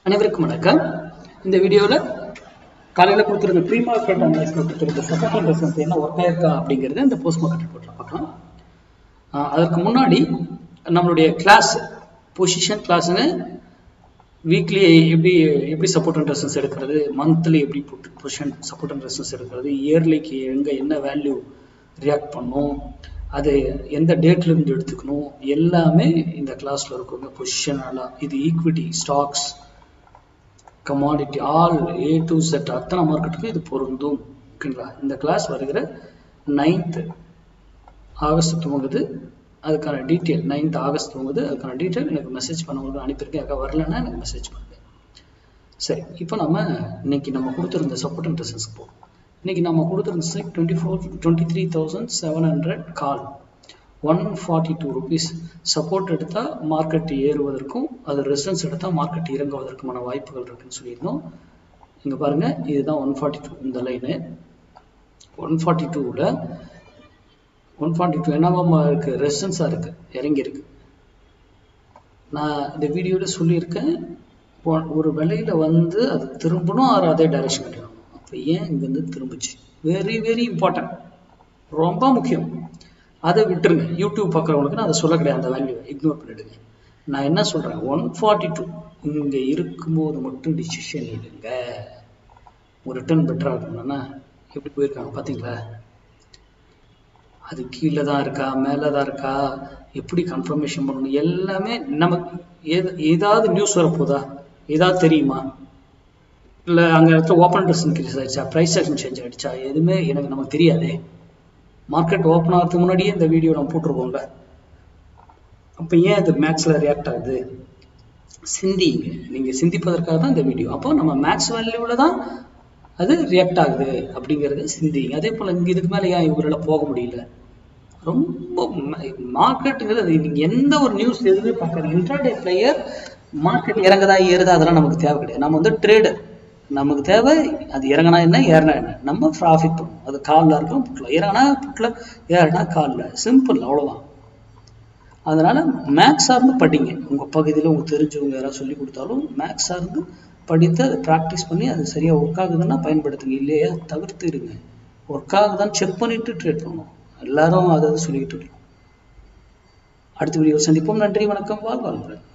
அனைவருக்கும் வணக்கம். இந்த வீடியோவில் காலையில் கொடுத்துருந்த ப்ரீ மார்க்கெட் அனலைஸில் கொடுத்துருந்த சப்போர்ட் ரெசிஸ்டன்ஸ் என்ன ஒர்க் ஆயிருக்கா அப்படிங்கிறது இந்த போஸ்ட் மார்க்கெட் ரிப்போர்ட்டில் பார்க்கலாம். அதற்கு முன்னாடி நம்மளுடைய கிளாஸ் பொசிஷன் கிளாஸ்னு வீக்லி எப்படி சப்போர்ட் அண்ட் ரெசிஸ்டன்ஸ் எடுக்கிறது, மந்த்லி எப்படி பொசிஷன் சப்போர்ட் அண்ட் ரெசிஸ்டன்ஸ் எடுக்கிறது, இயர்லிக்கு எங்கே என்ன வேல்யூ ரியாக்ட் பண்ணும், அது எந்த டேட்லேருந்து எடுத்துக்கணும், எல்லாமே இந்த கிளாஸில் இருக்குங்க. பொசிஷனெல்லாம் இது equity, stocks, commodity, all A to Z அத்தனை மார்க்கெட்டுக்கும் இது பொருந்தும். ஓகேங்களா? இந்த கிளாஸ் வருகிற 9th ஆகஸ்ட் துவங்குது. அதுக்கான டீட்டெயில் 9th ஆகஸ்ட் துவங்குது. அதுக்கான டீட்டெயில் எனக்கு மெசேஜ் பண்ணவங்களுக்கு அனுப்பியிருக்கேன். யாருக்கா வரலன்னா எனக்கு மெசேஜ் பண்ணுங்க. சரி, இப்போ இன்னைக்கு நம்ம கொடுத்துருந்த சப்போர்ட் அண்ட் ரெசிஸ்டன்ஸ்க்கு போகும். இன்னைக்கு நம்ம கொடுத்துருந்த 23,700 கால் 142 rupees சப்போர்ட் எடுத்தால் மார்க்கெட் ஏறுவதற்கும் அது ரெசிஸ்டன்ஸ் எடுத்தால் மார்க்கெட் இறங்குவதற்குமான வாய்ப்புகள் இருக்குன்னு சொல்லியிருந்தோம். இங்கே பாருங்கள், இதுதான் 142 இந்த லைனு. 142ல் 142 என்னவா இருக்குது, ரெசிஸ்டன்ஸாக இருக்குது, இறங்கியிருக்கு. நான் இந்த வீடியோவில் சொல்லியிருக்கேன், ஒரு விலையில் அது திரும்பணும், அதே டைரக்ஷன் கட்டணும். அப்போ ஏன் இங்கேருந்து திரும்பிச்சு? வெரி வெரி இம்பார்ட்டன்ட், ரொம்ப முக்கியம். அதை விட்டுருங்க. யூடியூப் பார்க்குறவங்களுக்கு நான் அதை சொல்ல கிடையாது, அந்த வேல்யூவை இக்னோர் பண்ணிவிடுங்க. நான் என்ன சொல்கிறேன், 142 இங்கே இருக்கும்போது மட்டும் டிசிஷன் எடுங்க. ஒரு ரிட்டர்ன் பெட்டராக இருக்கணும்னா எப்படி போயிருக்காங்க பார்த்தீங்களா? அது கீழே தான் இருக்கா, மேலே தான் இருக்கா, எப்படி கன்ஃபர்மேஷன் பண்ணணும், எல்லாமே நமக்கு ஏதாவது நியூஸ் வரப்போதா, ஏதாவது தெரியுமா? இல்லை அங்கே இடத்துல ஓப்பன் ட்ரெஸ் இன்க்ரீஸ் ஆகிடுச்சா, ப்ரைஸ் ஆக்ஷன் சேஞ்ச் ஆகிடுச்சா, எதுவுமே நமக்கு தெரியாதே. மார்க்கெட் ஓப்பன் ஆகிறதுக்கு முன்னாடியே இந்த வீடியோ நம்ம போட்டிருக்கோம்ல. அப்போ ஏன் அது மேக்ஸில் ரியாக்ட் ஆகுது? சிந்திங்க. நீங்கள் சிந்திப்பதற்காக தான் இந்த வீடியோ. அப்போ நம்ம மேக்ஸ் வேல்யூவில் தான் அது ரியாக்ட் ஆகுது அப்படிங்கிறது சிந்திங்க. அதே போல் இங்கே இதுக்கு மேலே ஏன் இவரால் போக முடியல? ரொம்ப மார்க்கெட்டுங்கிறது நீங்கள் எந்த ஒரு நியூஸ் எதுவுமே பார்க்குறது இன்ட்ராடே பிளேயர் மார்க்கெட் இறங்குதா ஏறுதா அதெல்லாம் நமக்கு தேவை கிடையாது. நம்ம ட்ரேடர், நமக்கு தேவை அது இறங்கினா என்ன ஏறினா என்ன, நம்ம ப்ராஃபிட் பண்ணுவோம். அது காலில் இருக்கும், புட்டில் இறங்கினா புட்டில், ஏறினா காலில், சிம்பிள், அவ்வளோதான். அதனால் மேக்ஸ் சார்ந்து படிங்க. உங்கள் பகுதியில் உங்களுக்கு தெரிஞ்சவங்க யாராவது சொல்லி கொடுத்தாலும் மேக்ஸ் சார்ந்து படித்து அதை ப்ராக்டிஸ் பண்ணி அது சரியாக ஒர்க் ஆகுதுன்னா பயன்படுத்துங்க. இல்லையா தவிர்த்துடுங்க. ஒர்க் ஆகுதான்னு செக் பண்ணிவிட்டு ட்ரேட் பண்ணணும். எல்லாரும் அதை சொல்லிக்கிட்டு இருக்கோம். அடுத்த வீடியோ சந்திப்போம். நன்றி, வணக்கம், வாழ்க வளமுடன்.